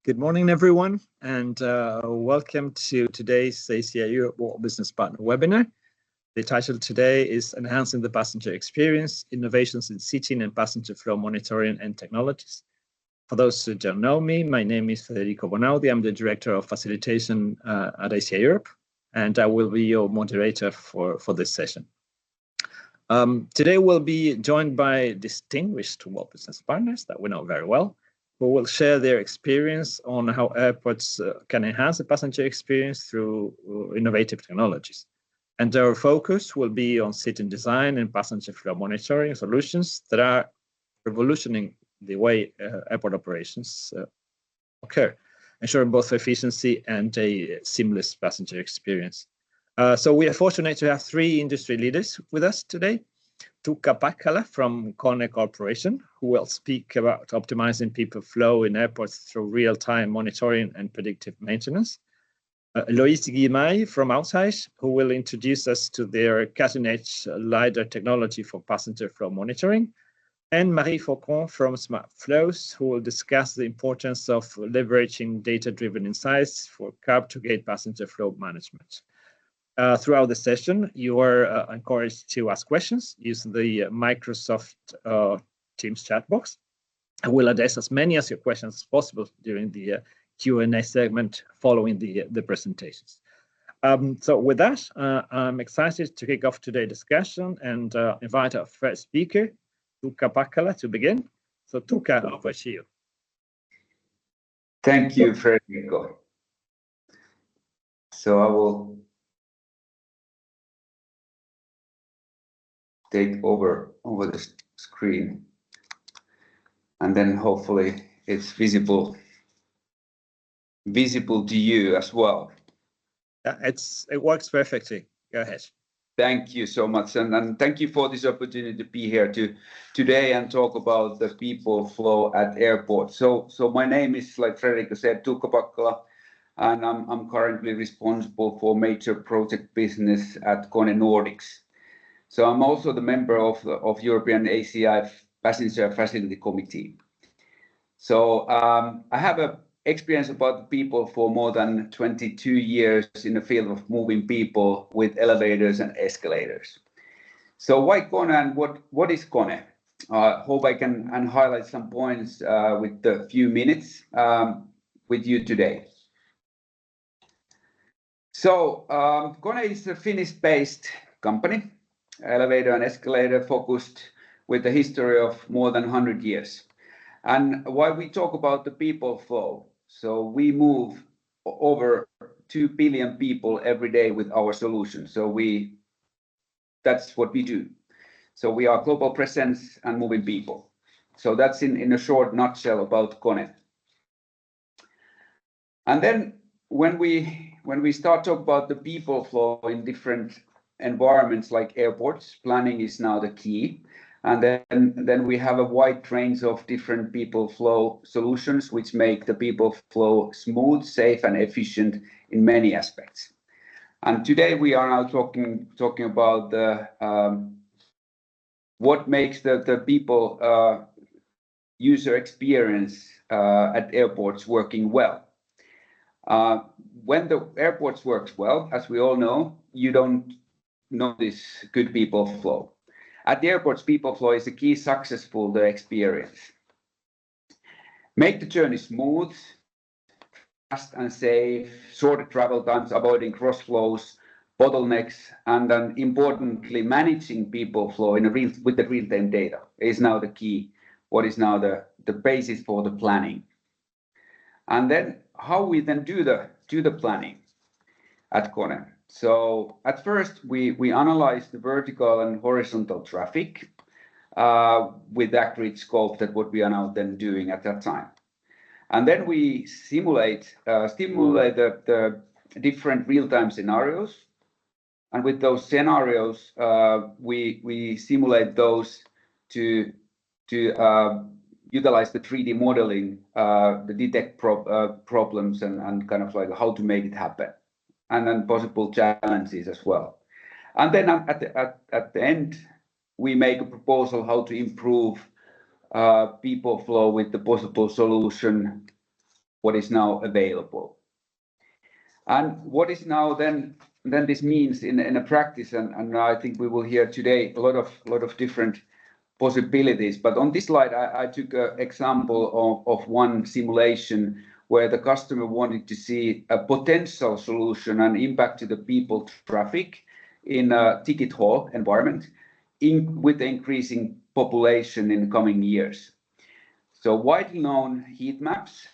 Good morning, everyone, and welcome to today's ACI Europe World Business Partner webinar. The title today is Enhancing the Passenger Experience, Innovations in Seating and Passenger Flow Monitoring and Technologies. For those who don't know me, my name is Federico Bonaudi. I'm the Director of Facilitation at ACI Europe, and I will be your moderator for this session. Today we'll be joined by distinguished World Business Partners that we know very well, who will share their experience on how airports can enhance the passenger experience through innovative technologies. And our focus will be on seating design and passenger flow monitoring solutions that are revolutionizing the way airport operations occur, ensuring both efficiency and a seamless passenger experience. So we are fortunate to have three industry leaders with us today. Tuukka Pakkala from KONE Corporation, who will speak about optimizing people flow in airports through real-time monitoring and predictive maintenance. Loïs Guimay from Outside, who will introduce us to their cutting-edge LiDAR technology for passenger flow monitoring. And Marie Faucon from Smart Flows, who will discuss the importance of leveraging data-driven insights for cab-to-gate passenger flow management. Throughout the session, you are encouraged to ask questions using the Microsoft Teams chat box. I will address as many as your questions as possible during the Q&A segment following the presentations. So with that, I'm excited to kick off today's discussion and invite our first speaker, Tuukka Pakkala, to begin. So Tuukka, over to you. Thank you, Federico. So I will take over the screen, and then hopefully it's visible to you as well. It works perfectly. Go ahead. Thank you so much, and thank you for this opportunity to be here today and talk about the people flow at airports. So my name is, like Federico said, Tuukka Pakkala, and I'm currently responsible for major project business at KONE Nordics. So I'm also the member of European ACI Passenger Facility Committee. So I have an experience about people for more than 22 years in the field of moving people with elevators and escalators. So why KONE and what is KONE? Hope I can highlight some points with a few minutes with you today. So KONE is a Finnish-based company, elevator and escalator focused, with a history of more than 100 years. And why we talk about the people flow? So we move over 2 billion people every day with our solution. So that's what we do. So we are global presence and moving people. So that's in a short nutshell about KONE. And then when we start talking about the people flow in different environments like airports, planning is now the key. And then we have a wide range of different people flow solutions which make the people flow smooth, safe, and efficient in many aspects. And today we are now talking about the what makes the people user experience at airports working well. When the airports works well, as we all know, you don't notice good people flow. At the airports, people flow is the key successful the experience. Make the journey smooth, fast and safe, shorter travel times, avoiding cross flows, bottlenecks, and then importantly, managing people flow with the real-time data is now the key. What is now the basis for the planning. And then how we then do the planning at KONE. So at first we analyze the vertical and horizontal traffic with accurate scope that what we are now then doing at that time. And then we stimulate the different real-time scenarios. And with those scenarios, we simulate those to utilize the 3D modeling, to detect problems and kind of like how to make it happen, and then possible challenges as well. And then at the end, we make a proposal how to improve people flow with the possible solution what is now available. And what is now then this means in a practice, and I think we will hear today a lot of different possibilities. But on this slide, I took an example of one simulation where the customer wanted to see a potential solution and impact to the people traffic in a ticket hall environment with the increasing population in the coming years. So widely known heat maps,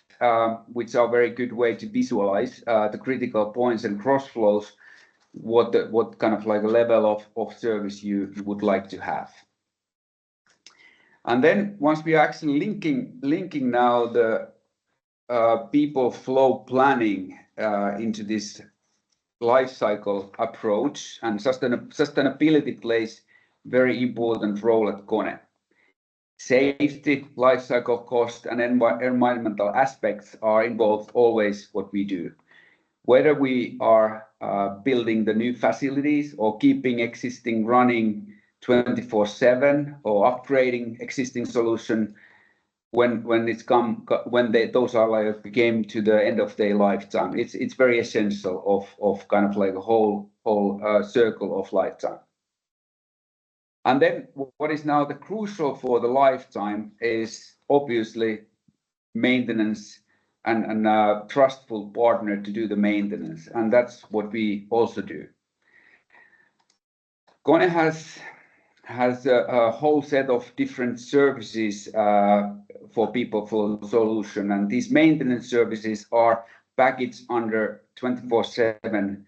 which are a very good way to visualize the critical points and cross flows, what kind of like a level of service you would like to have. And then once we are actually linking now the people flow planning into this life cycle approach, and sustainability plays very important role at KONE. Safety, life cycle cost, and environmental aspects are involved always what we do. Whether we are building the new facilities or keeping existing running 24/7 or upgrading existing solution when those are like came to the end of their lifetime, it's very essential of kind of like a whole circle of lifetime. And then what is now the crucial for the lifetime is obviously maintenance and a trustful partner to do the maintenance, and that's what we also do. KONE has a whole set of different services for people flow solution, and these maintenance services are packaged under 24/7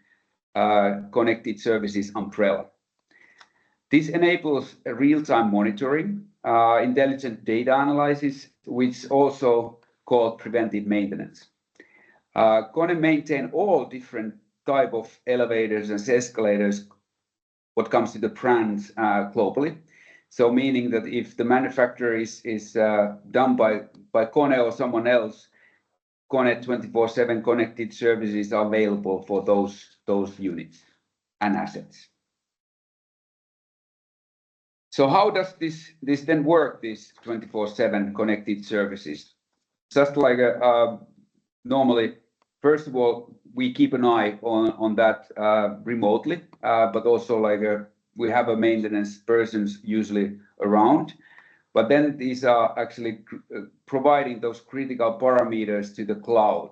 connected services umbrella. This enables real-time monitoring, intelligent data analysis, which also called preventive maintenance. KONE maintain all different type of elevators and escalators what comes to the brands globally. So meaning that if the manufacturer is done by KONE or someone else, KONE 24/7 connected services are available for those units and assets. So how does this then work, these 24/7 connected services? Just like normally, first of all, we keep an eye on that remotely, but also like we have a maintenance persons usually around. But then these are actually providing those critical parameters to the cloud.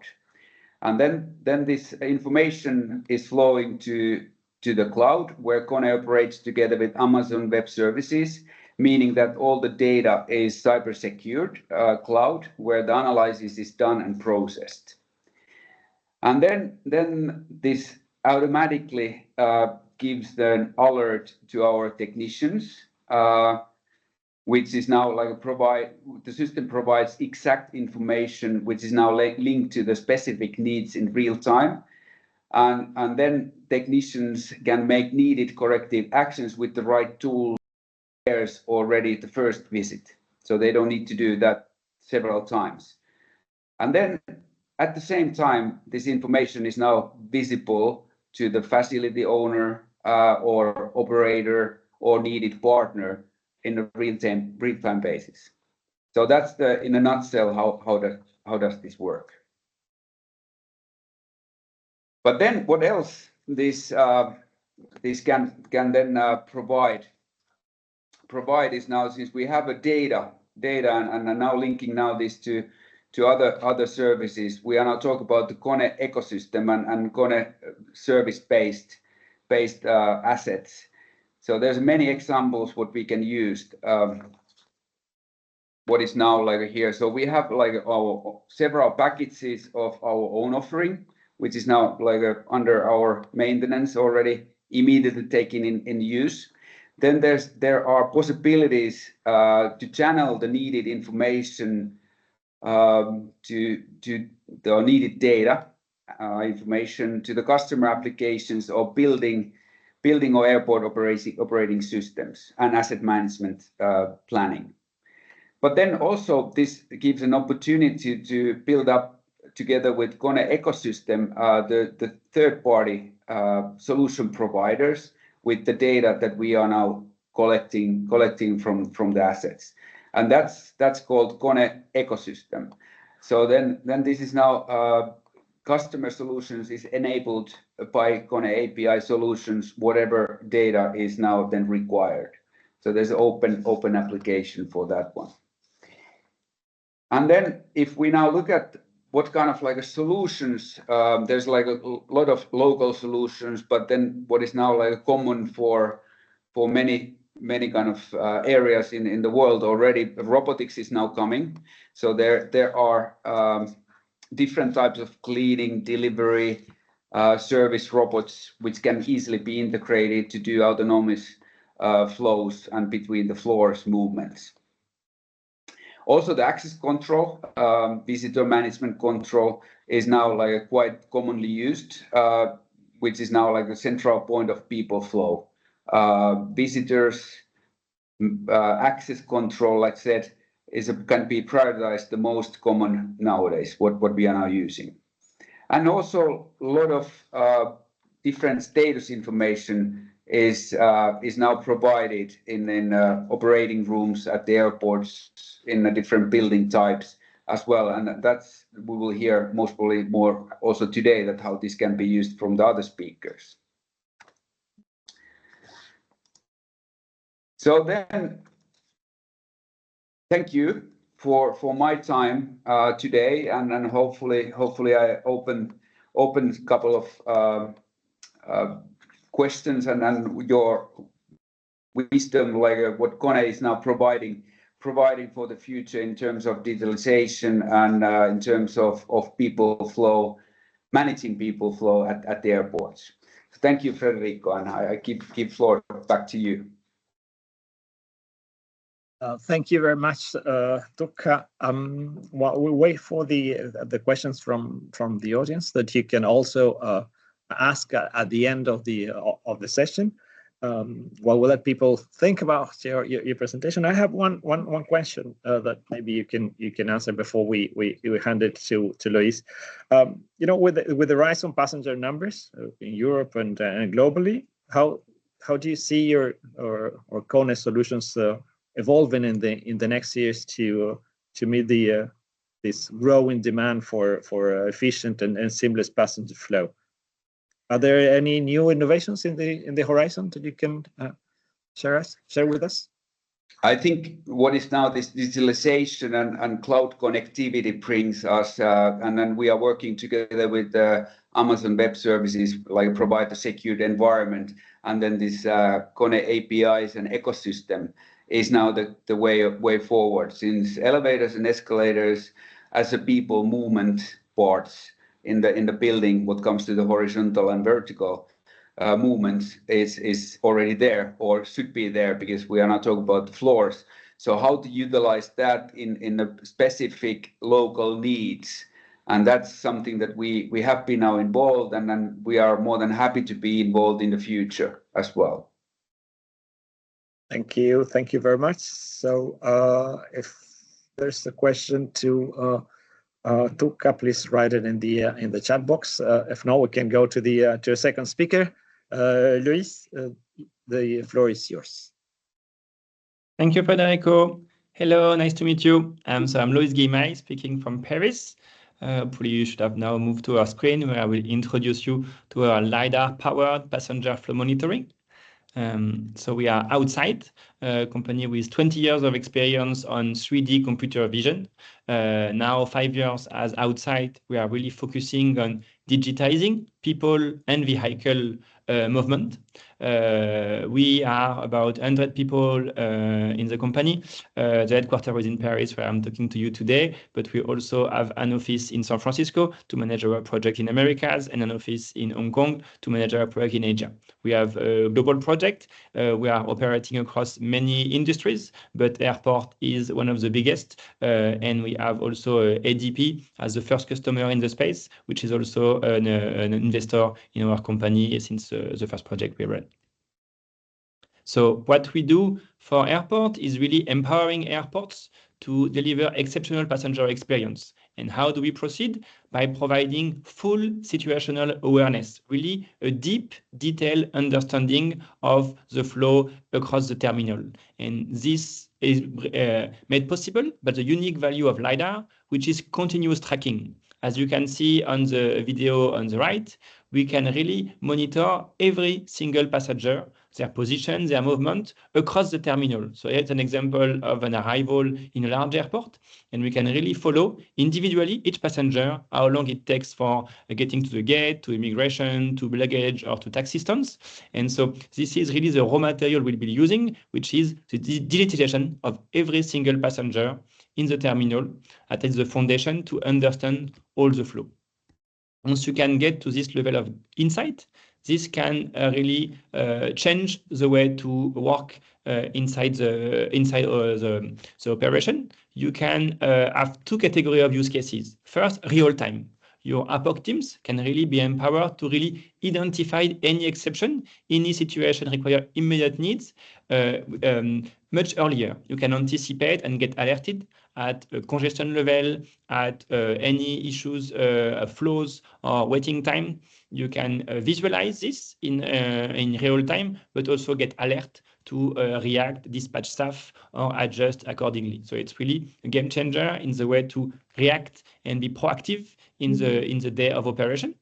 And then this information is flowing to the cloud, where KONE operates together with Amazon Web Services, meaning that all the data is cyber secured cloud, where the analysis is done and processed. And then this automatically gives an alert to our technicians, which is now like the system provides exact information, which is now linked to the specific needs in real time. And then technicians can make needed corrective actions with the right tools already at the first visit. So they don't need to do that several times. And then at the same time, this information is now visible to the facility owner or operator or needed partner in a real-time basis. So that's in a nutshell how does this work. But then what else this can then provide is now, since we have a data and are now linking now this to other services, we are now talking about the KONE ecosystem and KONE service-based assets. So there's many examples what we can use. What is now like here? So we have like our several packages of our own offering, which is now like under our maintenance already immediately taken in use. Then there are possibilities to channel the needed information to the needed data information to the customer applications or building or airport operating systems and asset management planning. But then also this gives an opportunity to build up together with KONE ecosystem the third-party solution providers with the data that we are now collecting from the assets, and that's called KONE ecosystem. So then this is now customer solutions is enabled by KONE API solutions, whatever data is now then required. So there's an open application for that one. And then if we now look at what kind of like a solutions, there's like a lot of local solutions, but then what is now like common for many kind of areas in the world already, robotics is now coming. So there are different types of cleaning, delivery, service robots, which can easily be integrated to do autonomous flows and between the floors movements. Also, the access control, visitor management control is now like quite commonly used, which is now like a central point of people flow. Visitors access control, like I said, can be prioritized the most common nowadays, what we are now using. And also a lot of different status information is now provided in operating rooms at the airports, in the different building types as well. And that's, we will hear most probably more also today, that how this can be used from the other speakers. So then, thank you for my time today, and hopefully I open a couple of questions and your wisdom, like what KONE is now providing for the future in terms of digitalization and in terms of people flow, managing people flow at the airports. So thank you, Federico, and I keep floor back to you. Thank you very much, Tuukka. While we wait for the questions from the audience that you can also ask at the end of the session. While we let people think about your presentation, I have one question that maybe you can answer before we hand it to Luis. You know, with the rise on passenger numbers in Europe and globally, how do you see your or KONE solutions evolving in the next years to meet this growing demand for efficient and seamless passenger flow? Are there any new innovations in the horizon that you can share with us? I think what is now this digitalization and cloud connectivity brings us, and then we are working together with Amazon Web Services, like provide a secured environment, and then this KONE APIs and ecosystem is now the way forward, since elevators and escalators as a people movement parts in the building, what comes to the horizontal and vertical movements is already there, or should be there, because we are not talking about the floors. So how to utilize that in the specific local needs, and that's something that we have been now involved, and then we are more than happy to be involved in the future as well. Thank you very much. So if there's a question to Tuukka, please write it in the chat box. If not, we can go to the second speaker. Luis, the floor is yours. Thank you, Federico. Hello, nice to meet you. So I'm Luis Guimay, speaking from Paris. Hopefully you should have now moved to our screen, where I will introduce you to our LiDAR-powered passenger flow monitoring. So we are outside, a company with 20 years of experience on 3D computer vision. Now 5 years as outside, we are really focusing on digitizing people and vehicle movement. We are about 100 people in the company. The headquarters is in Paris, where I'm talking to you today, but we also have an office in San Francisco to manage our project in Americas, and an office in Hong Kong to manage our project in Asia. We have a global project. We are operating across many industries, but airport is one of the biggest. And we have also ADP as the first customer in the space, which is also an investor in our company since the first project we ran. So what we do for airport is really empowering airports to deliver exceptional passenger experience. And how do we proceed? By providing full situational awareness, really a deep, detailed understanding of the flow across the terminal. And this is made possible by the unique value of LiDAR, which is continuous tracking. As you can see on the video on the right, we can really monitor every single passenger, their position, their movement across the terminal. So here's an example of an arrival in a large airport, and we can really follow individually each passenger, how long it takes for getting to the gate, to immigration, to luggage, or to taxi stands. And so this is really the raw material we'll be using, which is the digitization of every single passenger in the terminal. That is the foundation to understand all the flow. Once you can get to this level of insight, this can really change the way to work inside the operation. You can have two categories of use cases. First, real time. Your APOC teams can really be empowered to really identify any exception, any situation require immediate needs much earlier. You can anticipate and get alerted at a congestion level, at any issues, flows or waiting time. You can visualize this in real time, but also get alert to react, dispatch staff, or adjust accordingly. So it's really a game changer in the way to react and be proactive in the day of operation.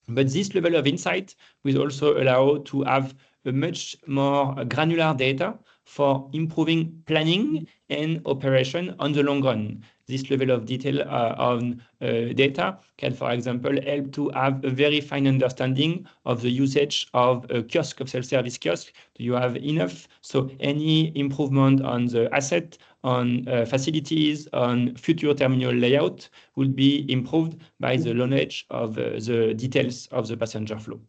But this level of insight will also allow to have a much more granular data for improving planning and operation on the long run. This level of detail on data can, for example, help to have a very fine understanding of the usage of a kiosk, of self-service kiosk. Do you have enough? So any improvement on the asset, on facilities, on future terminal layout will be improved by the knowledge of the details of the passenger flow.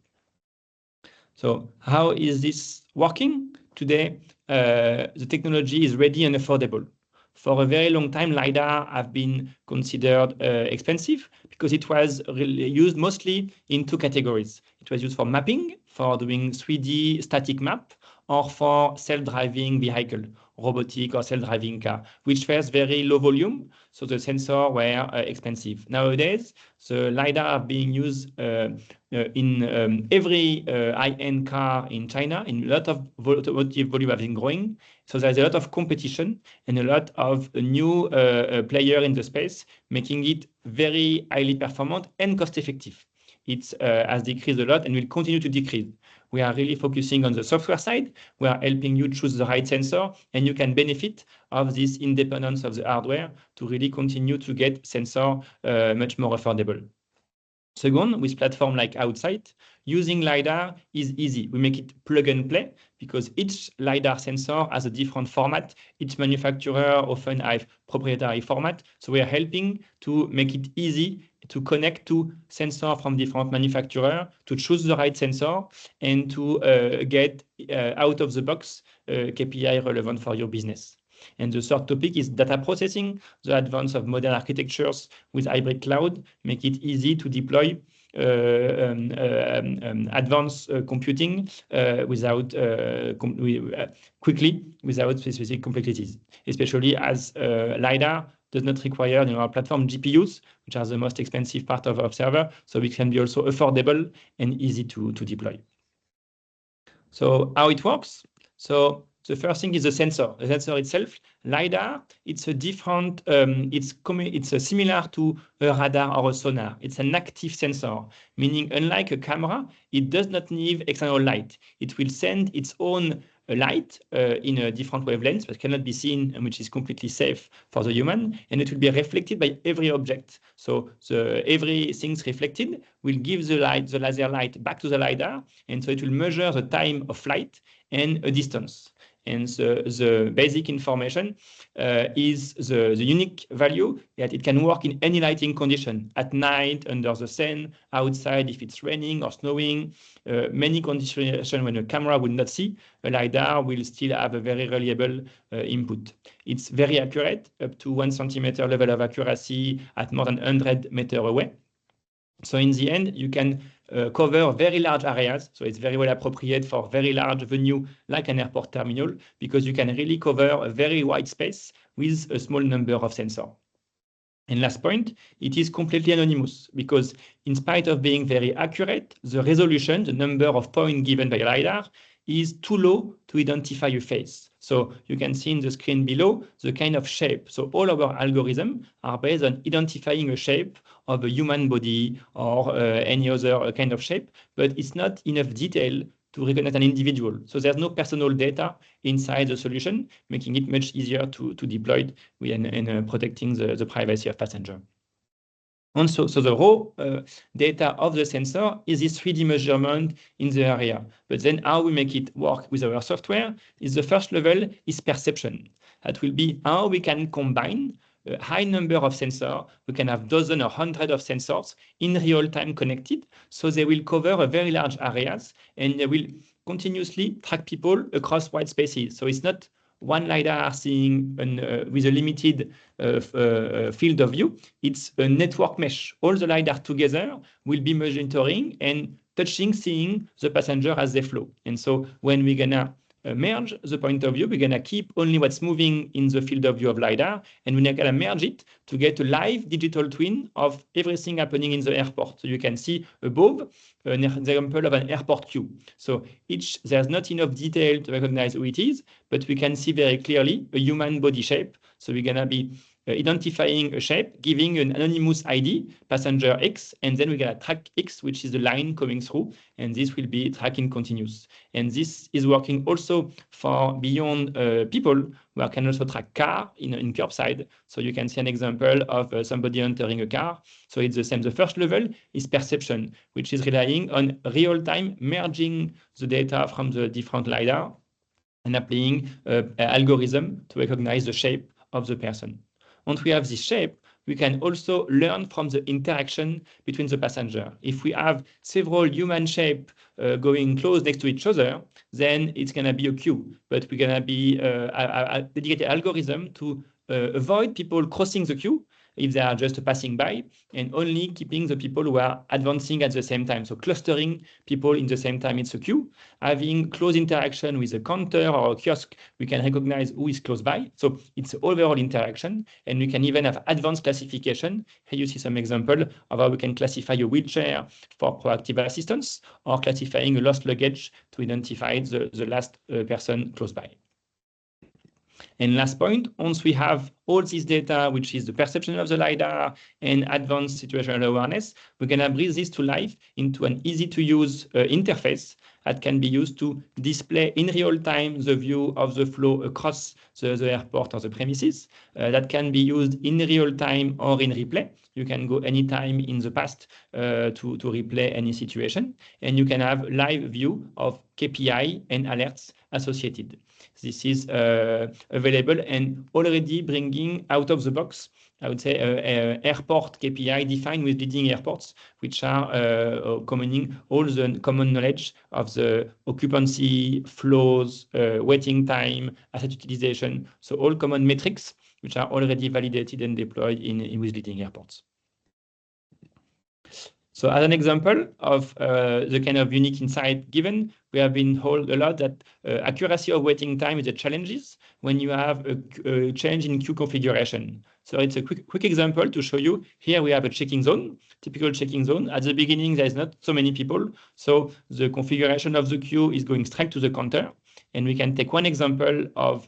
So how is this working? Today, the technology is ready and affordable. For a very long time, LiDAR have been considered expensive because it was really used mostly in two categories. It was used for mapping, for doing 3D static map, or for self-driving vehicle, robotic or self-driving car, which was very low volume, so the sensors were expensive. Nowadays, the LiDAR are being used in every high-end car in China, in a lot of automotive volume have been growing. So there's a lot of competition and a lot of new players in the space, making it very highly performant and cost-effective. It has decreased a lot and will continue to decrease. We are really focusing on the software side. We are helping you choose the right sensor, and you can benefit of this independence of the hardware to really continue to get sensor much more affordable. Second, with platform like Outside, using LiDAR is easy. We make it plug and play because each LiDAR sensor has a different format. Each manufacturer often have proprietary format. So we are helping to make it easy to connect to sensor from different manufacturers, to choose the right sensor, and to get out of the box KPI relevant for your business. And the third topic is data processing. The advance of modern architectures with hybrid cloud make it easy to deploy advanced computing quickly without specific complexities, especially as LiDAR does not require our platform GPUs, which are the most expensive part of our server, so it can be also affordable and easy to deploy. So how it works? So the first thing is the sensor. The sensor itself, LiDAR, it's a different, it's similar to a radar or a sonar. It's an active sensor, meaning unlike a camera, it does not need external light. It will send its own light in a different wavelength, but cannot be seen, which is completely safe for the human, and it will be reflected by every object. So everything reflected will give the laser light back to the LiDAR, and so it will measure the time of flight and a distance. And the basic information is the unique value that it can work in any lighting condition, at night, under the sun, outside if it's raining or snowing, many conditions when a camera will not see, a LiDAR will still have a very reliable input. It's very accurate, up to 1 centimeter level of accuracy at more than 100 meters away. So in the end, you can cover very large areas. So it's very well appropriate for very large venue like an airport terminal, because you can really cover a very wide space with a small number of sensors. And last point, it is completely anonymous, because in spite of being very accurate, the resolution, the number of points given by LiDAR, is too low to identify your face. So you can see in the screen below the kind of shape. So all our algorithms are based on identifying a shape of a human body or any other kind of shape, but it's not enough detail to recognize an individual. So there's no personal data inside the solution, making it much easier to deploy and protecting the privacy of passenger. And so the raw data of the sensor is this 3D measurement in the area. But then how we make it work with our software is the first level is perception. That will be how we can combine a high number of sensors. We can have dozens or hundreds of sensors in real time connected. So they will cover a very large areas, and they will continuously track people across wide spaces. So it's not one LiDAR seeing with a limited field of view. It's a network mesh. All the LiDAR together will be monitoring and touching, seeing the passenger as they flow. And so when we're gonna merge the point of view, we're gonna keep only what's moving in the field of view of LiDAR, and we're gonna merge it to get a live digital twin of everything happening in the airport. So you can see above an example of an airport queue. So there's not enough detail to recognize who it is, but we can see very clearly a human body shape. So we're gonna be identifying a shape, giving an anonymous ID, passenger X, and then we're going to track X, which is the line coming through, and this will be tracking continuous. And this is working also for beyond people, where can also track car in curbside. So you can see an example of somebody entering a car. So it's the same. The first level is perception, which is relying on real-time merging the data from the different LiDAR and applying an algorithm to recognize the shape of the person. Once we have this shape, we can also learn from the interaction between the passenger. If we have several human shapes going close next to each other, then it's going to be a queue. But we're going to be a dedicated algorithm to avoid people crossing the queue if they are just passing by, and only keeping the people who are advancing at the same time. So clustering people in the same time, it's a queue. Having close interaction with a counter or a kiosk, we can recognize who is close by. So it's overall interaction, and we can even have advanced classification. Here you see some example of how we can classify a wheelchair for proactive assistance, or classifying a lost luggage to identify the last person close by. And last point, once we have all this data, which is the perception of the LiDAR and advanced situational awareness, we're going to bring this to life into an easy-to-use interface that can be used to display in real time the view of the flow across the airport or the premises. That can be used in real time or in replay. You can go anytime in the past to replay any situation, and you can have live view of KPI and alerts associated. This is available and already bringing out of the box, I would say, airport KPI defined with leading airports, which are combining all the common knowledge of the occupancy, flows, waiting time, asset utilization. So all common metrics, which are already validated and deployed with leading airports. So as an example of the kind of unique insight given, we have been told a lot that accuracy of waiting time is a challenge when you have a change in queue configuration. So it's a quick example to show you. Here we have a checking zone, typical checking zone. At the beginning, there's not so many people. So the configuration of the queue is going straight to the counter. And we can take one example of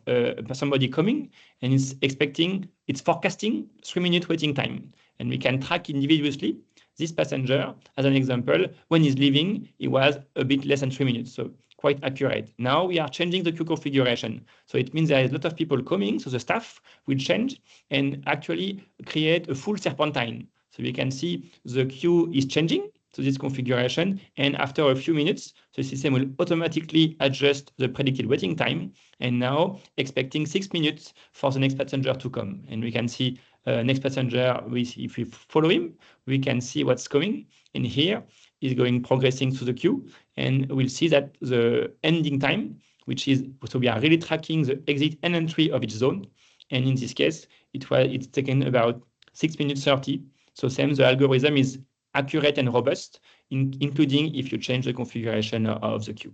somebody coming and it's forecasting 3-minute waiting time. And we can track individually this passenger, as an example, when he's leaving, it was a bit less than 3 minutes, so quite accurate. Now we are changing the queue configuration. So it means there is a lot of people coming, so the staff will change and actually create a full serpentine. So we can see the queue is changing, so this configuration, and after a few minutes, the system will automatically adjust the predicted waiting time, and now expecting 6 minutes for the next passenger to come. And we can see next passenger, if we follow him, we can see what's coming. And here is progressing through the queue, and we'll see that the ending time, which is, so we are really tracking the exit and entry of each zone. And in this case, it's taken about 6 minutes 30. So same, the algorithm is accurate and robust, including if you change the configuration of the queue.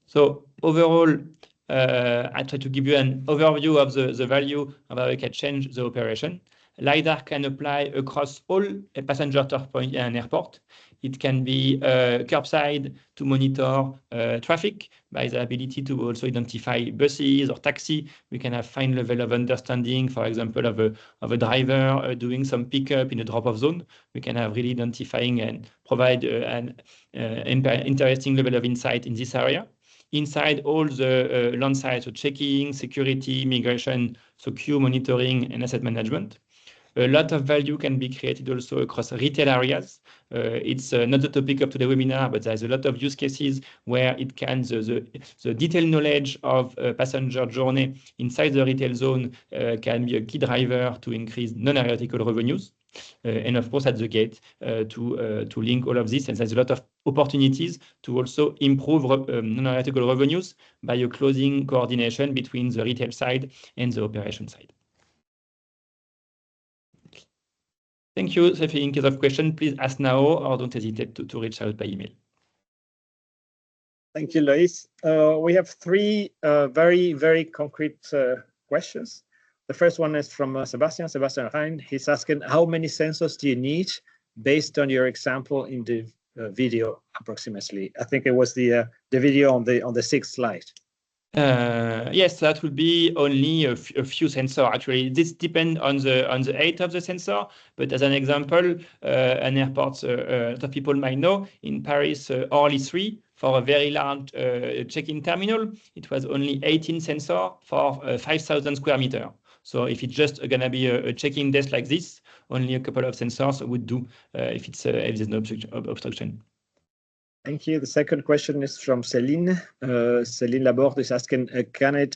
So overall, I try to give you an overview of the value of how we can change the operation. LiDAR can apply across all passenger turf point in an airport. It can be curbside to monitor traffic by the ability to also identify buses or taxi. We can have fine level of understanding, for example, of a driver doing some pickup in a drop-off zone. We can have really identifying and provide an interesting level of insight in this area. Inside all the land sites, so checking, security, immigration, so queue monitoring and asset management. A lot of value can be created also across retail areas. It's not the topic of today's webinar, but there's a lot of use cases where it can, the detailed knowledge of passenger journey inside the retail zone can be a key driver to increase non-aeronautical revenues. And of course, at the gate to link all of this. And there's a lot of opportunities to also improve non-aeronautical revenues by a closing coordination between the retail side and the operation side. Thank you. So if in case of question, please ask now or don't hesitate to reach out by email. Thank you, Lois. We have three very concrete questions. The first one is from Sebastian Rein. He's asking, how many sensors do you need based on your example in the video approximately? I think it was the video on the sixth slide. Yes, that would be only a few sensors. Actually, this depends on the height of the sensor. But as an example, an airport, a lot of people might know in Paris, Orly 3 for a very large check-in terminal, it was only 18 sensors for 5,000 square meters. So if it's just going to be a check-in desk like this, only a couple of sensors would do if there's no obstruction. Thank you. The second question is from Céline. Céline Laborde is asking, can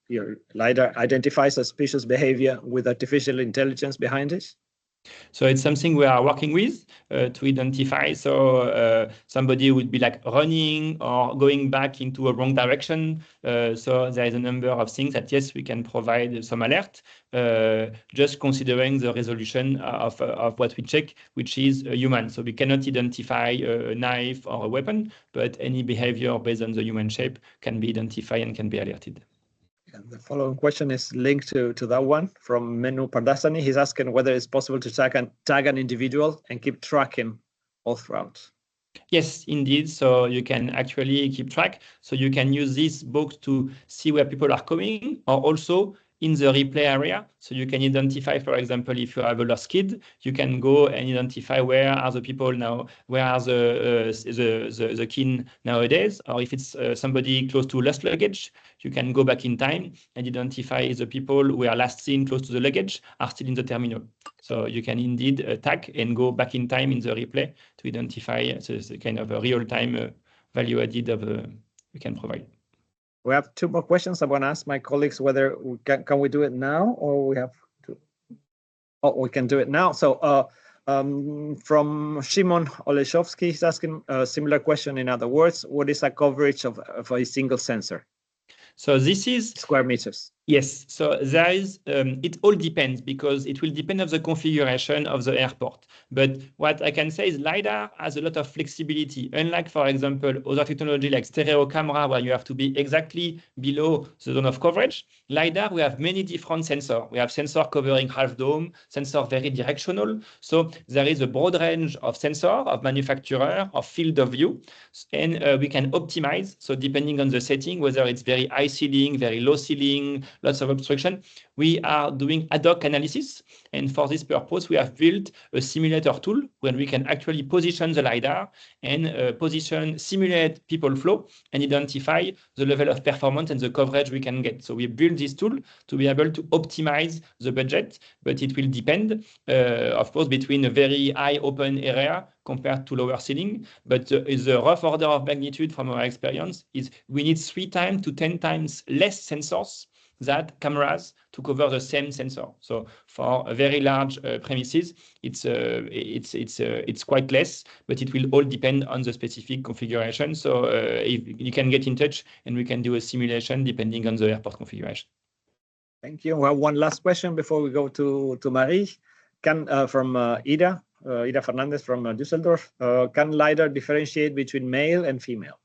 your LiDAR identify suspicious behavior with artificial intelligence behind it? So it's something we are working with to identify. So somebody would be like running or going back into a wrong direction. So there is a number of things that, yes, we can provide some alert, just considering the resolution of what we check, which is human. So we cannot identify a knife or a weapon, but any behavior based on the human shape can be identified and can be alerted. And the following question is linked to that one from Menu Pardasani. He's asking whether it's possible to tag an individual and keep tracking all throughout. Yes, indeed. So you can actually keep track. So you can use this box to see where people are coming, or also in the replay area. So you can identify, for example, if you have a lost kid, you can go and identify where are the people now, where are the kin nowadays, or if it's somebody close to lost luggage, you can go back in time and identify the people who were last seen close to the luggage are still in the terminal. So you can indeed tag and go back in time in the replay to identify the kind of a real-time value added of we can provide. We have two more questions. I want to ask my colleagues whether can we do it now, or we have to. Oh, we can do it now. So from Shimon Oleszowski, he's asking a similar question. In other words, what is a coverage of a single sensor? So this is square meters. Yes, so there is, it all depends because it will depend on the configuration of the airport. But what I can say is LiDAR has a lot of flexibility. Unlike, for example, other technology like stereo camera, where you have to be exactly below the zone of coverage, LiDAR, we have many different sensors. We have sensor covering half dome, sensor very directional. So there is a broad range of sensor, of manufacturer, of field of view, and we can optimize. So depending on the setting, whether it's very high ceiling, very low ceiling, lots of obstruction, we are doing ad hoc analysis. And for this purpose, we have built a simulator tool where we can actually position the LiDAR and simulate people flow and identify the level of performance and the coverage we can get. So we built this tool to be able to optimize the budget, but it will depend, of course, between a very high open area compared to lower ceiling. But the rough order of magnitude from our experience is we need 3 times to 10 times less sensors than cameras to cover the same sensor. So for a very large premises, it's quite less, but it will all depend on the specific configuration. So if you can get in touch and we can do a simulation depending on the airport configuration. Thank you. We have one last question before we go to Marie. From Ida Fernandez from Düsseldorf. Can LiDAR differentiate between male and female?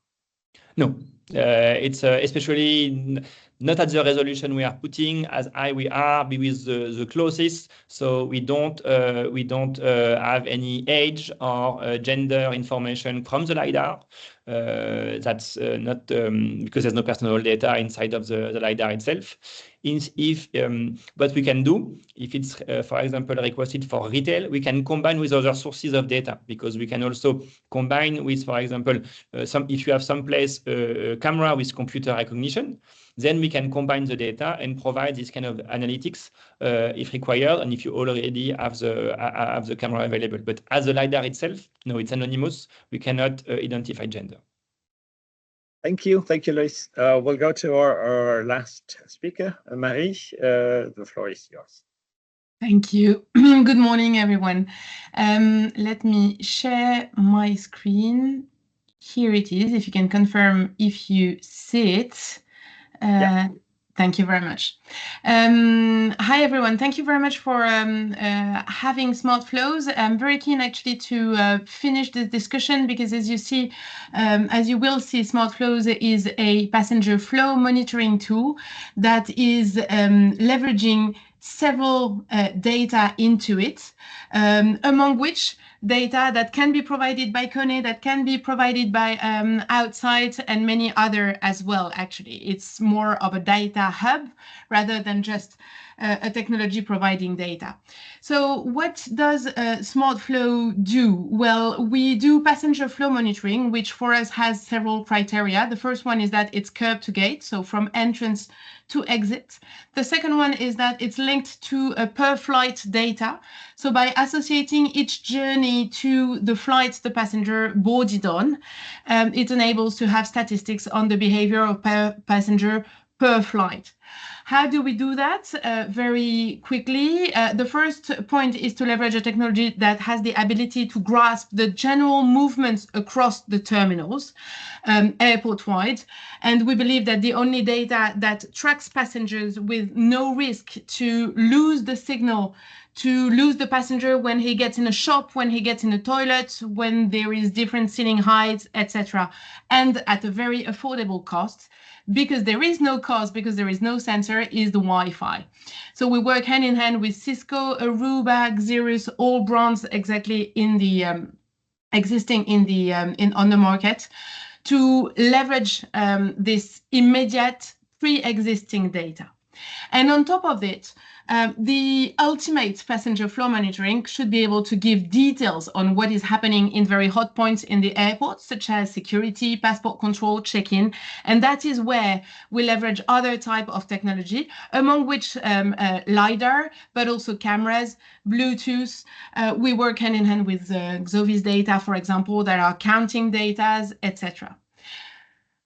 No, it's especially not at the resolution we are putting as high we are with the closest. So we don't have any age or gender information from the LiDAR. That's not because there's no personal data inside of the LiDAR itself. What we can do, if it's, for example, requested for retail, we can combine with other sources of data, because we can also combine with, for example, if you have someplace a camera with computer recognition, then we can combine the data and provide this kind of analytics if required, and if you already have the camera available. But as the LiDAR itself, no, it's anonymous. We cannot identify gender. Thank you, Luis. We'll go to our last speaker, Marie. The floor is yours. Thank you. Good morning, everyone. Let me share my screen. Here it is. If you can confirm if you see it. Yeah. Thank you very much. Hi, everyone. Thank you very much for having Smart Flows. I'm very keen actually to finish this discussion, because as you will see, Smart Flows is a passenger flow monitoring tool that is leveraging several data into it, among which data that can be provided by Kone, that can be provided by outside, and many other as well, actually. It's more of a data hub rather than just a technology providing data. So what does Smart Flow do? Well, we do passenger flow monitoring, which for us has several criteria. The first one is that it's curb to gate, so from entrance to exit. The second one is that it's linked to a per flight data. So by associating each journey to the flight the passenger boarded on, it enables to have statistics on the behavior of passenger per flight. How do we do that? Very quickly. The first point is to leverage a technology that has the ability to grasp the general movements across the terminals, airport-wide. And we believe that the only data that tracks passengers with no risk to lose the signal, to lose the passenger when he gets in a shop, when he gets in a toilet, when there is different ceiling heights, etc., and at a very affordable cost, because there is no cost, because there is no sensor, is the Wi-Fi. So we work hand in hand with Cisco, Aruba, Xeris, all brands exactly in the existing on the market, to leverage this immediate pre-existing data. And on top of it, the ultimate passenger flow monitoring should be able to give details on what is happening in very hot points in the airport, such as security, passport control, check-in. And that is where we leverage other type of technology, among which LiDAR, but also cameras, Bluetooth. We work hand in hand with Xovis data, for example, that are counting data, etc.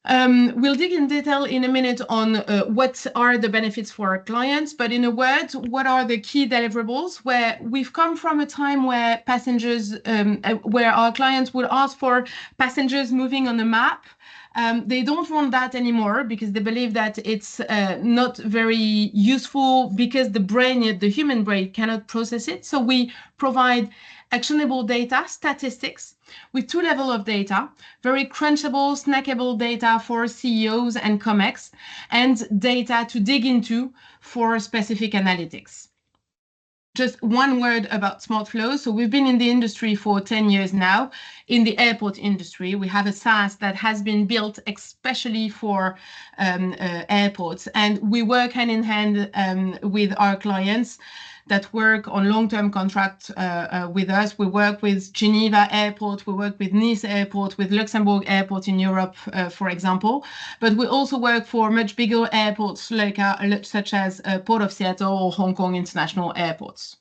We'll dig in detail in a minute on what are the benefits for our clients, but in a word, what are the key deliverables? Where we've come from a time where passengers, where our clients would ask for passengers moving on a map. They don't want that anymore, because they believe that it's not very useful, because the human brain cannot process it. So we provide actionable data, statistics, with two levels of data, very crunchable, snackable data for CEOs and COMEX, and data to dig into for specific analytics. Just one word about Smart Flows. So we've been in the industry for 10 years now. In the airport industry, we have a SaaS that has been built especially for airports. And we work hand in hand with our clients that work on long-term contracts with us. We work with Geneva Airport, we work with Nice Airport, with Luxembourg Airport in Europe, for example. But we also work for much bigger airports such as Port of Seattle or Hong Kong International Airports.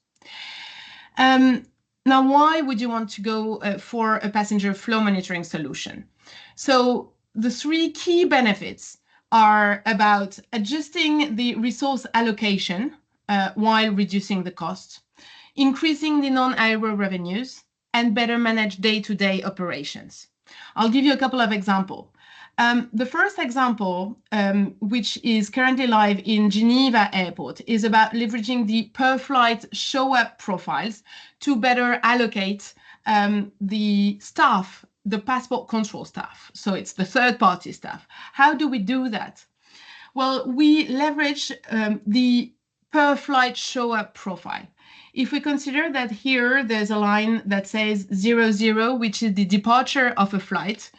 Now, why would you want to go for a passenger flow monitoring solution? So the three key benefits are about adjusting the resource allocation while reducing the cost, increasing the non-aero revenues, and better manage day-to-day operations. I'll give you a couple of examples. The first example, which is currently live in Geneva Airport, is about leveraging the per-flight show-up profiles to better allocate the staff, the passport control staff. So it's the third-party staff. How do we do that? Well, we leverage the per-flight show-up profile. If we consider that here there's a line that says 00, which is the departure of a flight,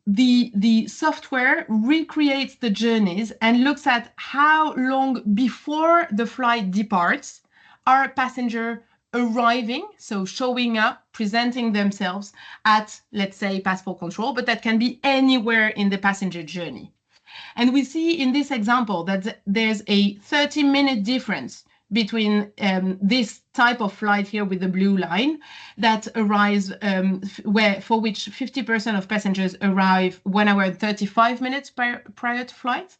the software recreates the journeys and looks at how long before the flight departs are passenger arriving, so showing up, presenting themselves at, let's say, passport control, but that can be anywhere in the passenger journey. And we see in this example that there's a 30-minute difference between this type of flight here with the blue line that arrives for which 50% of passengers arrive 1 hour and 35 minutes prior to flight,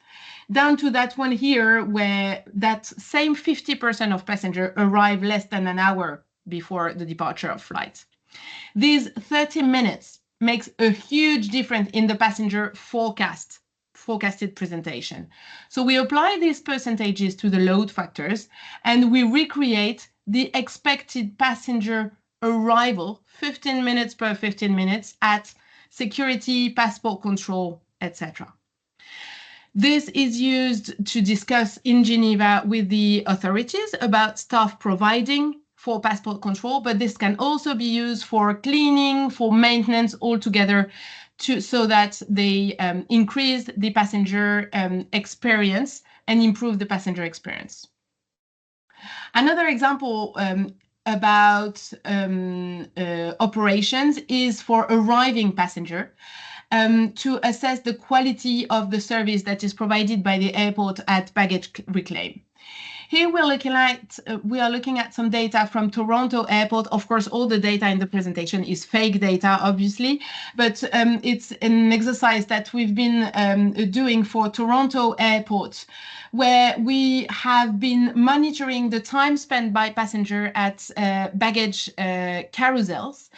down to that one here where that same 50% of passengers arrive less than an hour before the departure of flight. These 30 minutes makes a huge difference in the passenger forecasted presentation. So we apply these percentages to the load factors and we recreate the expected passenger arrival 15 minutes per 15 minutes at security, passport control, etc. This is used to discuss in Geneva with the authorities about staff providing for passport control, but this can also be used for cleaning, for maintenance altogether, so that they increase the passenger experience and improve the passenger experience. Another example about operations is for arriving passenger to assess the quality of the service that is provided by the airport at baggage reclaim. Here we are looking at some data from Toronto Airport. Of course, all the data in the presentation is fake data, obviously, but it's an exercise that we've been doing for Toronto Airport, where we have been monitoring the time spent by passenger at baggage carousels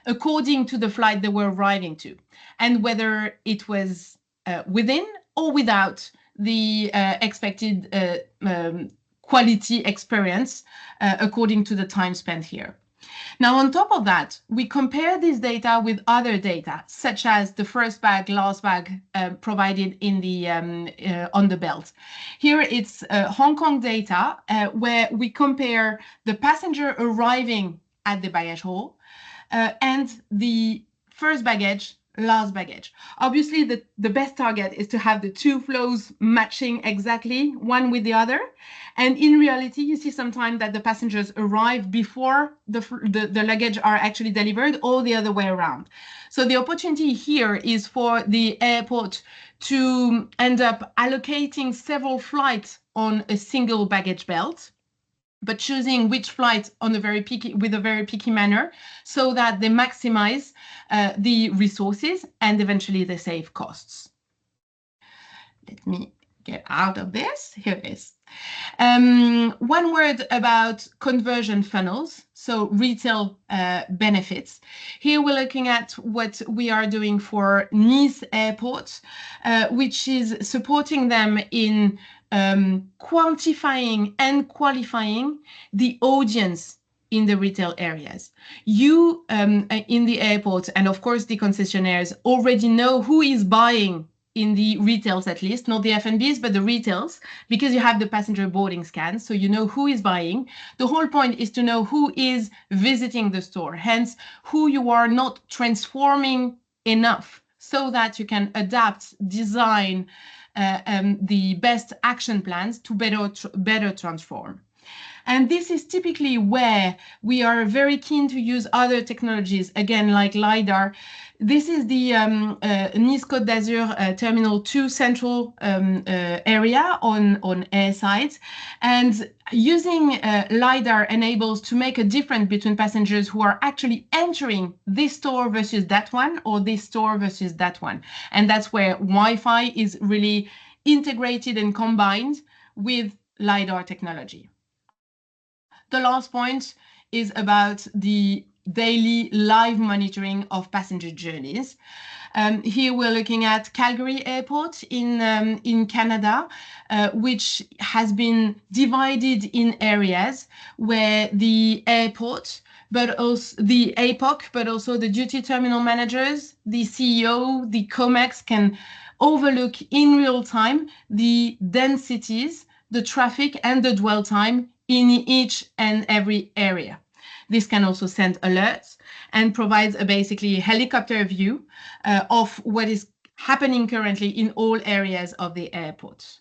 according to the flight they were arriving to, and whether it was within or without the expected quality experience according to the time spent here. Now, on top of that, we compare this data with other data, such as the first bag, last bag provided in the on the belt. Here it's Hong Kong data where we compare the passenger arriving at the baggage hall and the first baggage, last baggage. Obviously, the best target is to have the two flows matching exactly one with the other. And in reality, you see sometimes that the passengers arrive before the luggage are actually delivered or the other way around. So the opportunity here is for the airport to end up allocating several flights on a single baggage belt, but choosing which flight on with a very picky manner so that they maximize the resources and eventually they save costs. Let me get out of this. Here it is. One word about conversion funnels, so retail benefits. Here we're looking at what we are doing for Nice Airport, which is supporting them in quantifying and qualifying the audience in the retail areas. You in the airport and of course the concessionaires already know who is buying in the retails, at least, not the F&Bs, but the retails, because you have the passenger boarding scan, so you know who is buying. The whole point is to know who is visiting the store, hence who you are not transforming enough so that you can adapt, design the best action plans to better transform. And this is typically where we are very keen to use other technologies, again, like LiDAR. This is the Nice Côte d'Azur Terminal 2 central area on airside. And using LiDAR enables to make a difference between passengers who are actually entering this store versus that one, or this store versus that one. And that's where Wi-Fi is really integrated and combined with LiDAR technology. The last point is about the daily live monitoring of passenger journeys. Here we're looking at Calgary Airport in Canada, which has been divided in areas where the airport, but also the APOC, but also the duty terminal managers, the CEO, the COMEX can overlook in real time the densities, the traffic, and the dwell time in each and every area. This can also send alerts and provides a basically helicopter view of what is happening currently in all areas of the airport.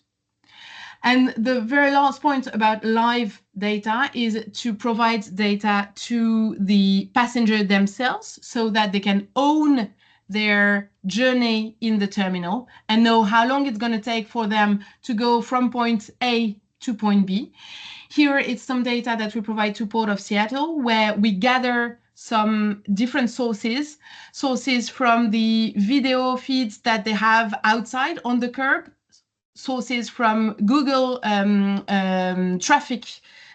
And the very last point about live data is to provide data to the passenger themselves so that they can own their journey in the terminal and know how long it's going to take for them to go from point A to point B. Here it's some data that we provide to Port of Seattle, where we gather some different sources from the video feeds that they have outside on the curb, sources from Google traffic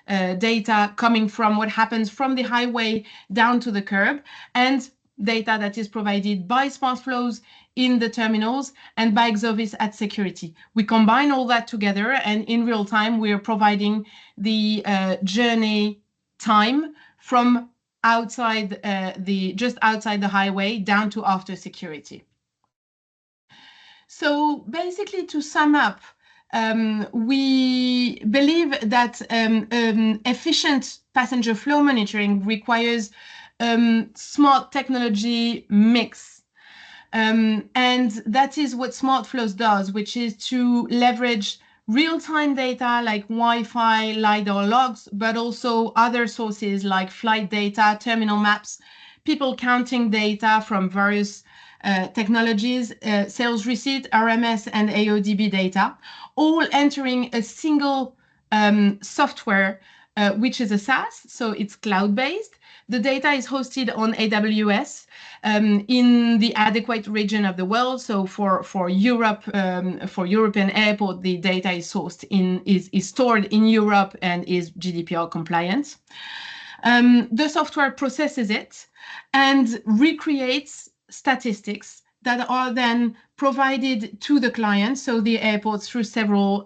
data coming from what happens from the highway down to the curb, and data that is provided by SmartFlows in the terminals and by Xovis at security. We combine all that together, and in real time, we're providing the journey time from outside just outside the highway down to after security. So basically, to sum up, we believe that efficient passenger flow monitoring requires smart technology mix. And that is what SmartFlows does, which is to leverage real-time data like Wi-Fi, LiDAR logs, but also other sources like flight data, terminal maps, people counting data from various technologies, sales receipt, RMS, and AODB data, all entering a single software, which is a SaaS, so it's cloud-based. The data is hosted on AWS in the adequate region of the world. So for Europe, for European airport, the data is sourced is stored in Europe and is GDPR compliant. The software processes it and recreates statistics that are then provided to the client, so the airports, through several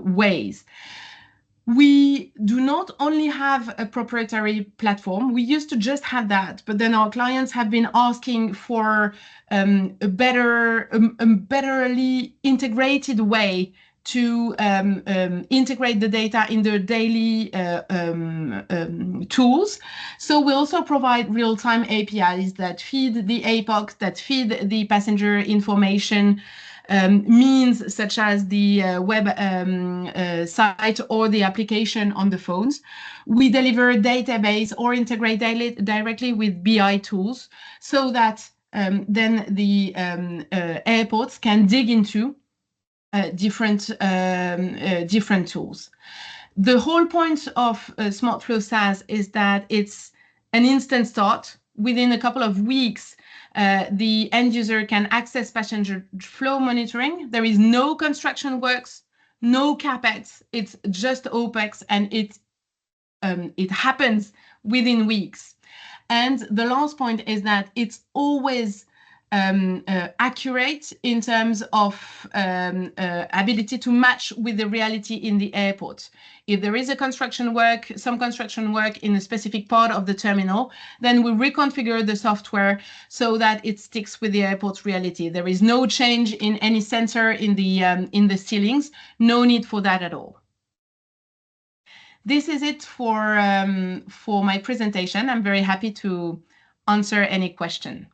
ways. We do not only have a proprietary platform. We used to just have that, but then our clients have been asking for a betterly integrated way to integrate the data in their daily tools. So we also provide real-time APIs that feed the APOC, that feed the passenger information, means such as the web site or the application on the phones. We deliver a database or integrate directly with BI tools so that then the airports can dig into different tools. The whole point of SmartFlow SaaS is that it's an instant start. Within a couple of weeks, the end user can access passenger flow monitoring. There is no construction works, no CapEx. It's just OpEx, and it happens within weeks. And the last point is that it's always accurate in terms of ability to match with the reality in the airport. If there is some construction work in a specific part of the terminal, then we reconfigure the software so that it sticks with the airport's reality. There is no change in any sensor in the ceilings. No need for that at all. This is it for my presentation. I'm very happy to answer any question.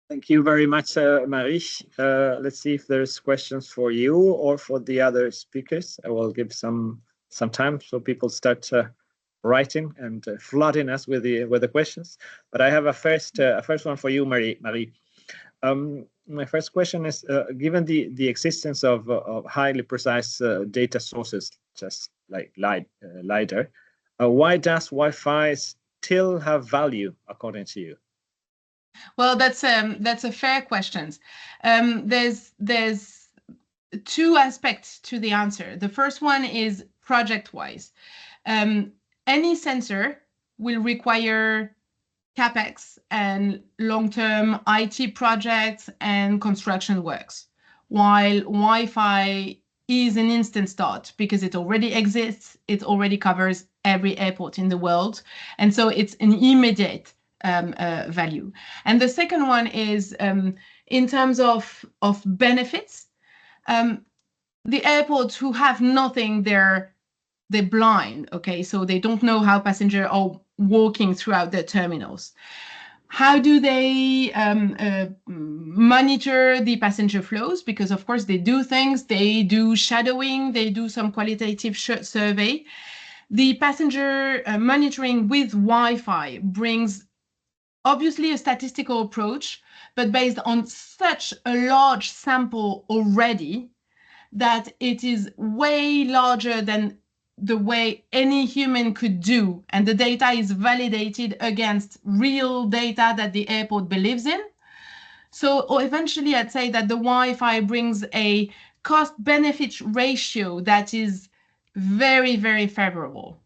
Thank you very much, Marie. Let's see if there's questions for you or for the other speakers. I will give some time so people start writing and flooding us with the questions. But I have a first one for you, Marie. My first question is: given the existence of highly precise data sources, just like LiDAR, why does Wi-Fi still have value, according to you? Well, that's a fair question. There's two aspects to the answer. The first one is project-wise. Any sensor will require CapEx and long-term IT projects and construction works, while Wi-Fi is an instant start because it already exists, it already covers every airport in the world, and so it's an immediate value. And the second one is in terms of benefits, the airports who have nothing, they're blind, okay? So they don't know how passengers are walking throughout their terminals. How do they monitor the passenger flows? Because of course they do things, they do shadowing, they do some qualitative survey. The passenger monitoring with Wi-Fi brings obviously a statistical approach, but based on such a large sample already that it is way larger than the way any human could do. And the data is validated against real data that the airport believes in. So eventually I'd say that the Wi-Fi brings a cost-benefit ratio that is very, very favorable.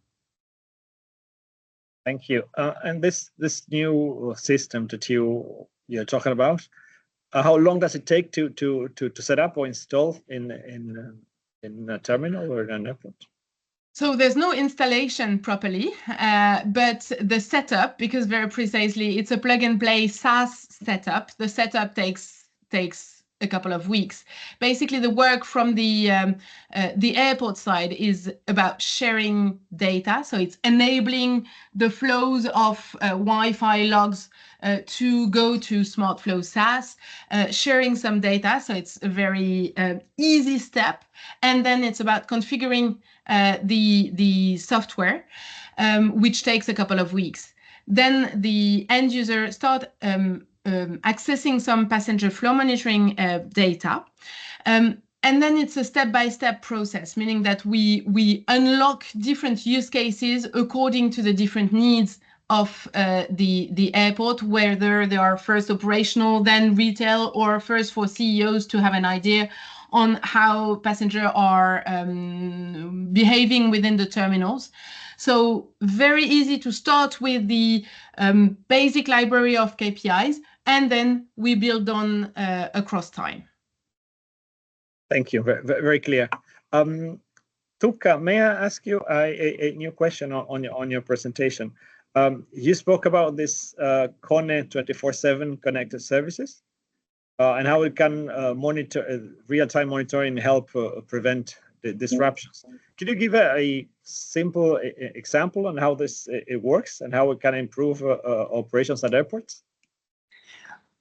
Thank you. And this new system that you're talking about, how long does it take to set up or install in a terminal or in an airport? So there's no installation properly, but the setup, because very precisely it's a plug and play SaaS setup, the setup takes a couple of weeks. Basically, the work from the airport side is about sharing data. So it's enabling the flows of Wi-Fi logs to go to SmartFlow SaaS, sharing some data. So it's a very easy step. And then it's about configuring the software, which takes a couple of weeks. Then the end user start accessing some passenger flow monitoring data. And then it's a step-by-step process, meaning that we unlock different use cases according to the different needs of the airport, whether they are first operational, then retail, or first for CEOs to have an idea on how passengers are behaving within the terminals. So very easy to start with the basic library of KPIs, and then we build on across time. Thank you, very, very clear. Tuukka, may I ask you a new question on your presentation? You spoke about this KONE 24/7 connected services and how it can monitor real-time monitoring and help prevent the disruptions. Could you give a simple example on how it works and how it can improve operations at airports?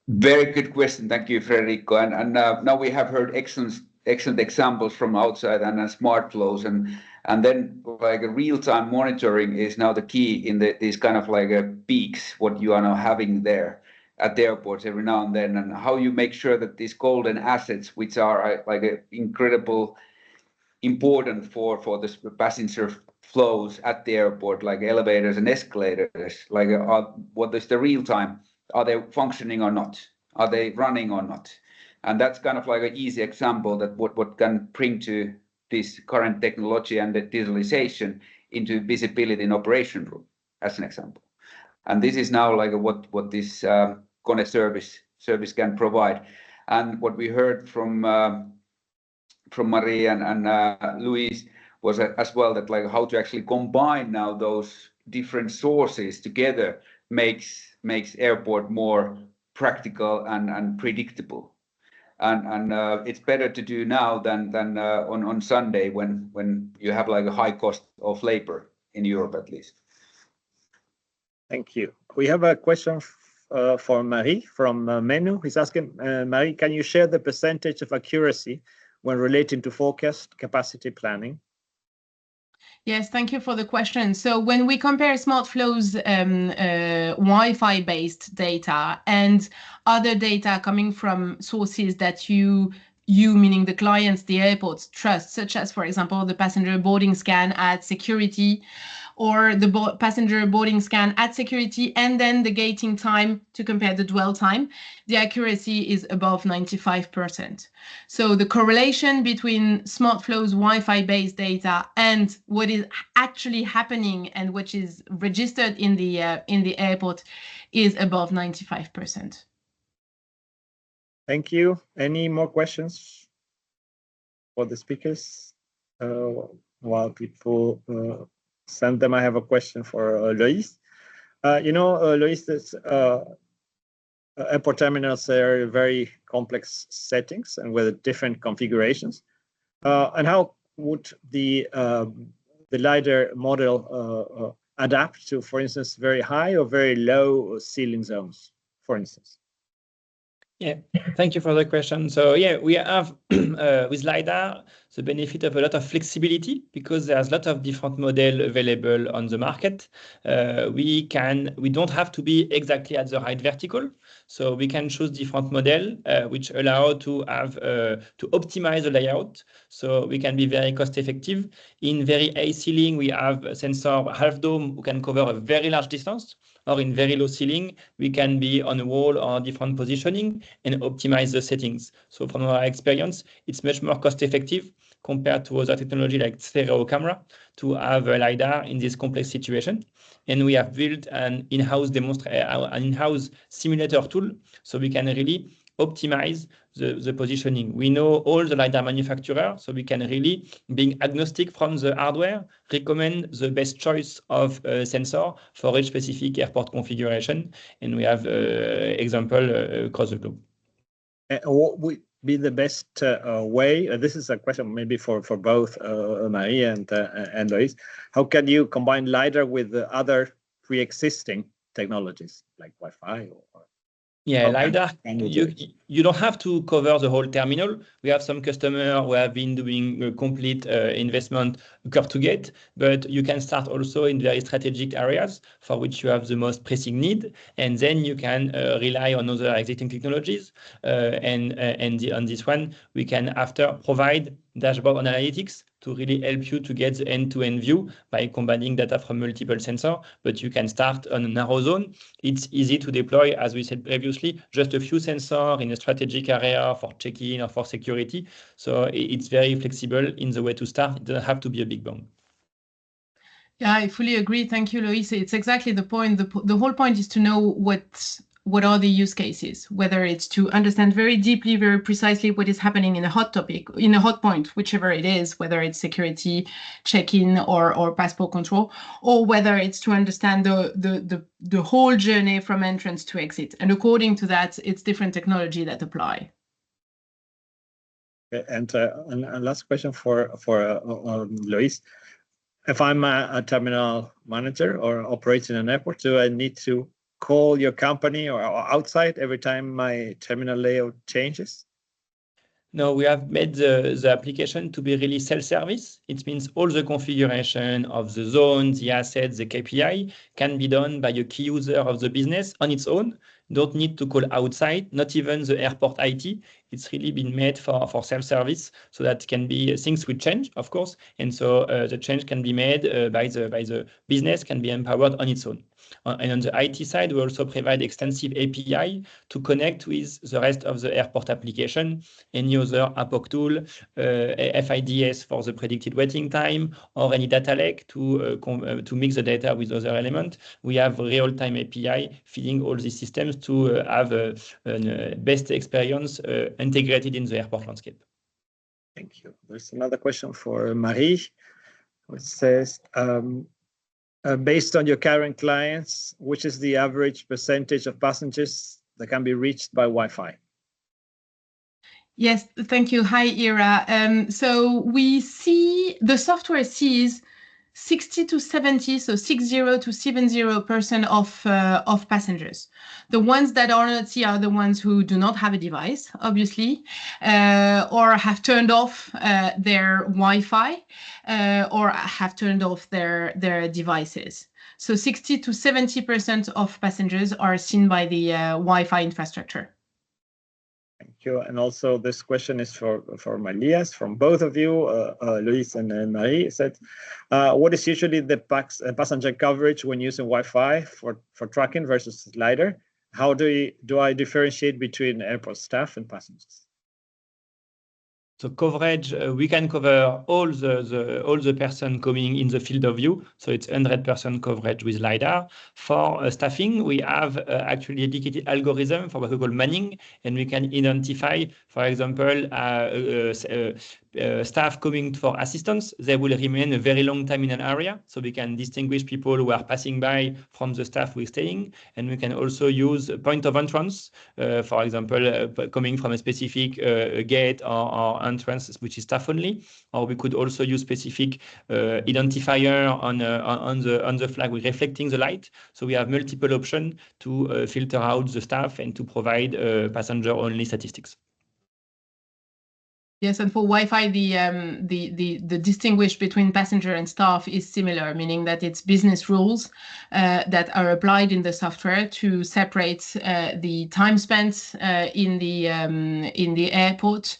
Very good question. Thank you, Federico. And now we have heard excellent examples from outside and smart flows, and then like a real-time monitoring is now the key in these kind of like peaks what you are now having there at the airports every now and then, and how you make sure that these golden assets, which are like incredible important for the passenger flows at the airport, like elevators and escalators, like what is the real time? Are they functioning or not? Are they running or not? And that's kind of like an easy example that what can bring to this current technology and the digitalization into visibility in operation room, as an example. And this is now like what this KONE service can provide. And what we heard from Marie and Luis was as well that like how to actually combine now those different sources together makes airport more practical and predictable. And it's better to do now than on Sunday when you have like a high cost of labor in Europe at least. Thank you. We have a question for Marie from Menu. He's asking, Marie, can you share the percentage of accuracy when relating to forecast capacity planning? Yes, thank you for the question. So when we compare SmartFlow's Wi-Fi based data and other data coming from sources that you you, meaning the clients, the airports, trust, such as, for example, the passenger boarding scan at security, or the passenger boarding scan at security, and then the gating time to compare the dwell time, the accuracy is above 95%. So the correlation between SmartFlow's Wi-Fi-based data and what is actually happening and which is registered in the airport is above 95%. Thank you. Any more questions for the speakers? While people send them, I have a question for Lois. Lois, this airport terminals are very complex settings and with different configurations. And how would the LiDAR model adapt to, for instance, very high or very low ceiling zones, for instance? Yeah, thank you for the question. So yeah, we have with LiDAR the benefit of a lot of flexibility because there's a lot of different models available on the market. We don't have to be exactly at the right vertical, so we can choose different models which allow to have to optimize the layout. So we can be very cost effective. In very high ceiling, we have a sensor half dome who can cover a very large distance. Or in very low ceiling, we can be on a wall or different positioning and optimize the settings. So from our experience, it's much more cost effective compared to other technology like stereo camera to have a LiDAR in this complex situation. And we have built an in-house simulator tool, so we can really optimize the positioning. We know all the LiDAR manufacturers, so we can really, being agnostic from the hardware, recommend the best choice of sensor for each specific airport configuration. And we have example across the globe. What would be the best way? This is a question maybe for both Marie and Lois. How can you combine LiDAR with the other pre-existing technologies like Wi-Fi or? Yeah, LiDAR, you don't have to cover the whole terminal. We have some customers who have been doing a complete investment curb to gate, but you can start also in very strategic areas for which you have the most pressing need, and then you can rely on other existing technologies. On this one, we can after provide dashboard analytics to really help you to get the end-to-end view by combining data from multiple sensors. But you can start on a narrow zone. It's easy to deploy, as we said previously, just a few sensors in a strategic area for check-in or for security. So it's very flexible in the way to start. It doesn't have to be a big bang. Yeah, I fully agree. Thank you, Lois. It's exactly the point. The whole point is to know what are the use cases, whether it's to understand very deeply, very precisely what is happening in a hot topic, in a hot point, whichever it is, whether it's security, check-in or passport control, or whether it's to understand the whole journey from entrance to exit. And according to that, it's different technology that apply. And last question for Lois. If I'm a terminal manager or operating an airport, do I need to call your company or outside every time my terminal layout changes? No, we have made the application to be really self-service. It means all the configuration of the zone, the assets, the KPI can be done by a key user of the business on its own. Don't need to call outside, not even the airport IT. It's really been made for self-service, so that can be things will change, of course. And so the change can be made by the business, can be empowered on its own. And on the IT side, we also provide extensive API to connect with the rest of the airport application, any other APOC tool, FIDS for the predicted waiting time, or any data lake to mix the data with other elements. We have real-time API feeding all these systems to have a best experience integrated in the airport landscape. Thank you. There's another question for Marie, which says, based on your current clients, which is the average percentage of passengers that can be reached by Wi-Fi? Yes, thank you. Hi, Ira. So we see the software sees 60 to 70, so 60 to 70% of passengers. The ones that are not see are the ones who do not have a device, obviously, or have turned off their Wi-Fi, or have turned off their devices. So 60 to 70% of passengers are seen by the Wi-Fi infrastructure. Thank you. And also this question is for Malias, from both of you, Luis and Marie. It said, what is usually the passenger coverage when using Wi-Fi for tracking versus LiDAR? How do I differentiate between airport staff and passengers? So coverage, we can cover all the person coming in the field of view. So it's 100% coverage with LiDAR. For staffing, we have actually a dedicated algorithm for what we call manning, and we can identify, for example, staff coming for assistance. They will remain a very long time in an area, so we can distinguish people who are passing by from the staff we're staying, and we can also use a point of entrance, for example, coming from a specific gate or entrance which is staff only, or we could also use specific identifier on the flag with reflecting the light. So we have multiple options to filter out the staff and to provide passenger only statistics. Yes, and for Wi-Fi, the distinguish between passenger and staff is similar, meaning that it's business rules that are applied in the software to separate the time spent in the airport.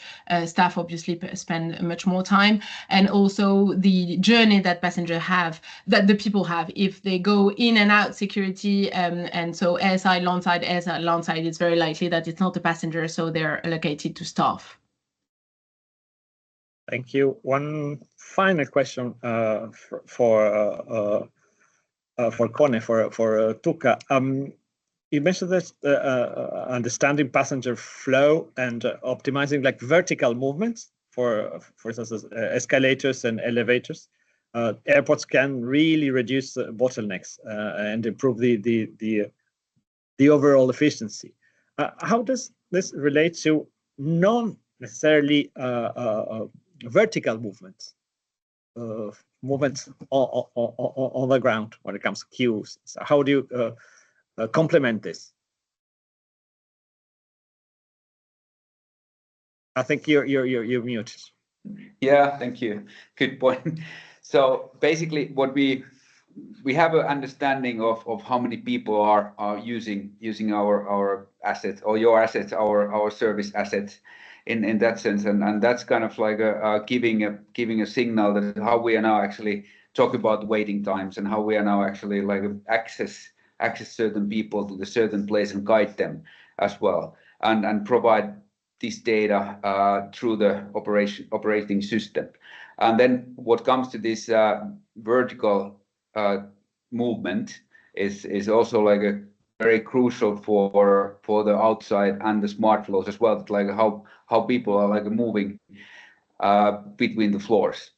Staff obviously spend much more time, and also the journey that the people have if they go in and out security, and so airside, landside, it's very likely that it's not a passenger, so they're allocated to staff. Thank you. One final question for Kone, for Tuka. You mentioned that understanding passenger flow and optimizing like vertical movements for instance, escalators and elevators. Airports can really reduce bottlenecks and improve the overall efficiency. How does this relate to non-necessarily vertical movements, movements on the ground when it comes to queues? So how do you complement this? I think you're muted. Yeah, thank you. Good point. So basically, what we have an understanding of how many people are using our assets, or your assets, our service assets, in that sense, and that's kind of like giving a signal that how we are now actually talking about waiting times, and how we are now actually like access certain people to the certain place and guide them as well, and provide this data through the operating system. And then what comes to this vertical movement is also like a very crucial for the outside and the smart flows as well, like how people are like moving between the floors,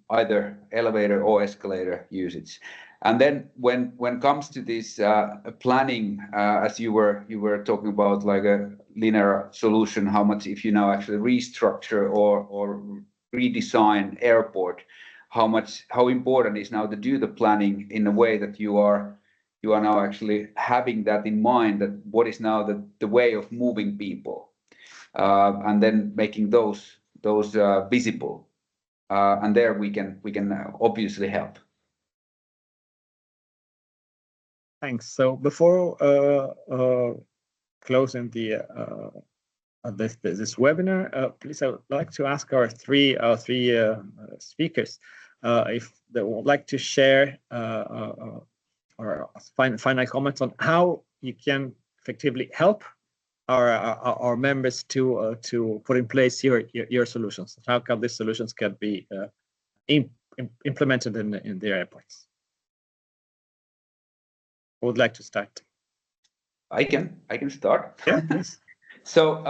either elevator or escalator usage. And then when comes to this planning, as you were talking about, like a linear solution, how much if you now actually restructure or redesign airport, how important is now to do the planning in a way that you are now actually having that in mind, that what is now the way of moving people, and then making those visible, and there we can obviously help. Thanks. So before closing this webinar, please, I would like to ask our three speakers if they would like to share or final comments on how you can effectively help our members to put in place your solutions. How come these solutions can be implemented in their airports? Who would like to start? I can start. Yeah, please. So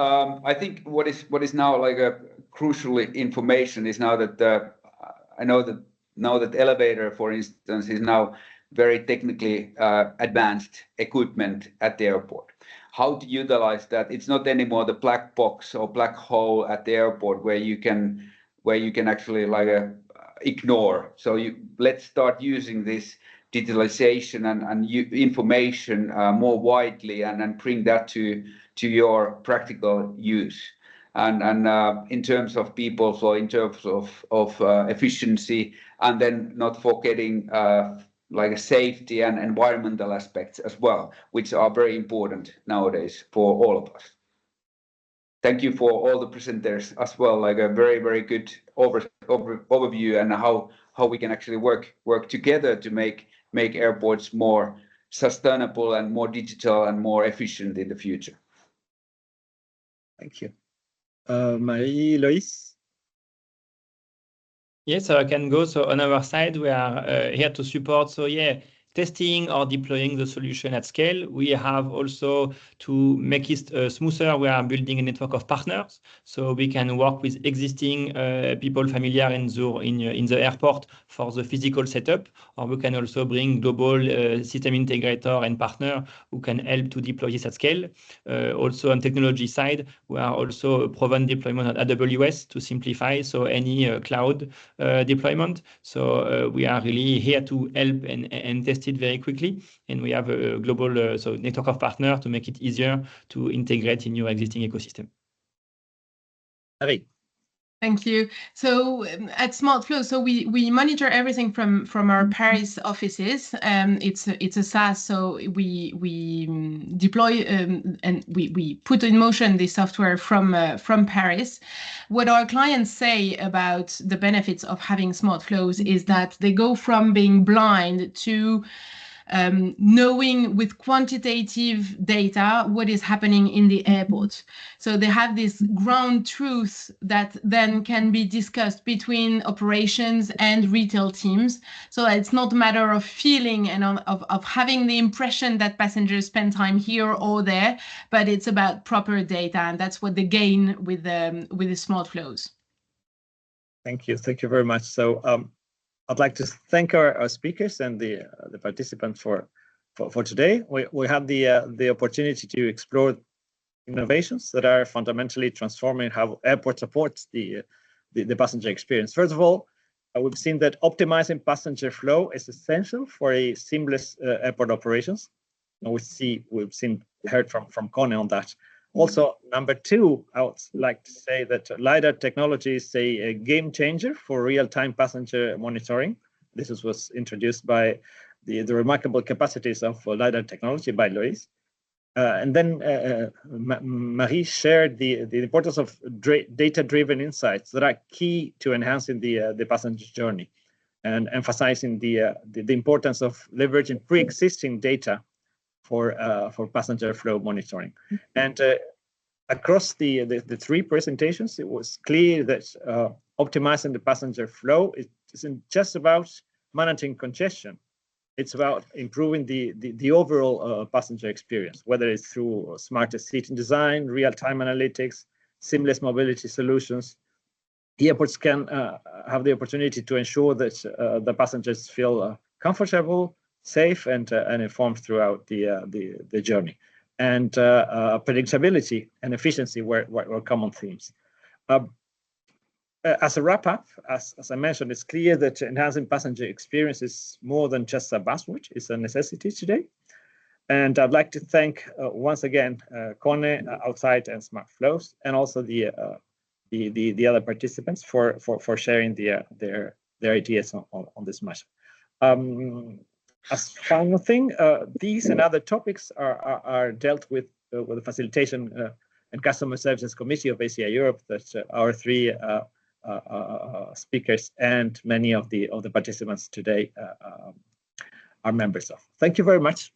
I think what is now like a crucially information is now that I know that now that elevator, for instance, is now very technically advanced equipment at the airport. How to utilize that? It's not anymore the black box or black hole at the airport where you can actually like ignore. So let's start using this digitalization and information more widely, and bring that to your practical use. And in terms of people flow, in terms of efficiency, and then not forgetting like safety and environmental aspects as well, which are very important nowadays for all of us. thank you for all the presenters as well. Like a very, very good overview and how we can actually work together to make airports more sustainable and more digital and more efficient in the future. Thank you. Marie-Loïs? Yes, so I can go. So on our side, we are here to support. So yeah, testing or deploying the solution at scale. We have also to make it smoother. We are building a network of partners, so we can work with existing people familiar in the airport for the physical setup, or we can also bring global system integrator and partner who can help to deploy this at scale. Also on technology side, we are also proven deployment at AWS to simplify, so any cloud deployment. So we are really here to help and test it very quickly, and we have a global so network of partners to make it easier to integrate in your existing ecosystem. Marie. Thank you. So at SmartFlow, so we monitor everything from our Paris offices. It's a SaaS, so we deploy and we put in motion the software from Paris. What our clients say about the benefits of having SmartFlows is that they go from being blind to knowing with quantitative data what is happening in the airport. So they have this ground truth that then can be discussed between operations and retail teams. So it's not a matter of feeling and of having the impression that passengers spend time here or there, but it's about proper data, and that's what they gain with the SmartFlows. Thank you. Thank you very much. So I'd like to thank our speakers and the participants for today. We had the opportunity to explore innovations that are fundamentally transforming how airport supports the passenger experience. First of all, we've seen that optimizing passenger flow is essential for a seamless airport operations. And we've heard from Connie on that. Also, number two, I would like to say that LiDAR technology is a game changer for real-time passenger monitoring. This was introduced by the remarkable capacities of LiDAR technology by Loïs. And then Marie shared the importance of data-driven insights that are key to enhancing the passenger journey, and emphasizing the importance of leveraging pre-existing data for passenger flow monitoring. And across the three presentations, it was clear that optimizing the passenger flow isn't just about managing congestion. It's about improving the overall passenger experience, whether it's through smarter seating design, real-time analytics, seamless mobility solutions. The airports can have the opportunity to ensure that the passengers feel comfortable, safe, and informed throughout the journey. And predictability and efficiency were common themes. As a wrap-up, as I mentioned, it's clear that enhancing passenger experience is more than just a buzzword; it's a necessity today. And I'd like to thank once again Connie, Outside, and SmartFlows, and also the other participants for sharing their ideas on this matter. As final thing, these and other topics are dealt with the Facilitation and Customer Services Committee of ACI Europe, that our three speakers and many of the participants today are members of. Thank you very much.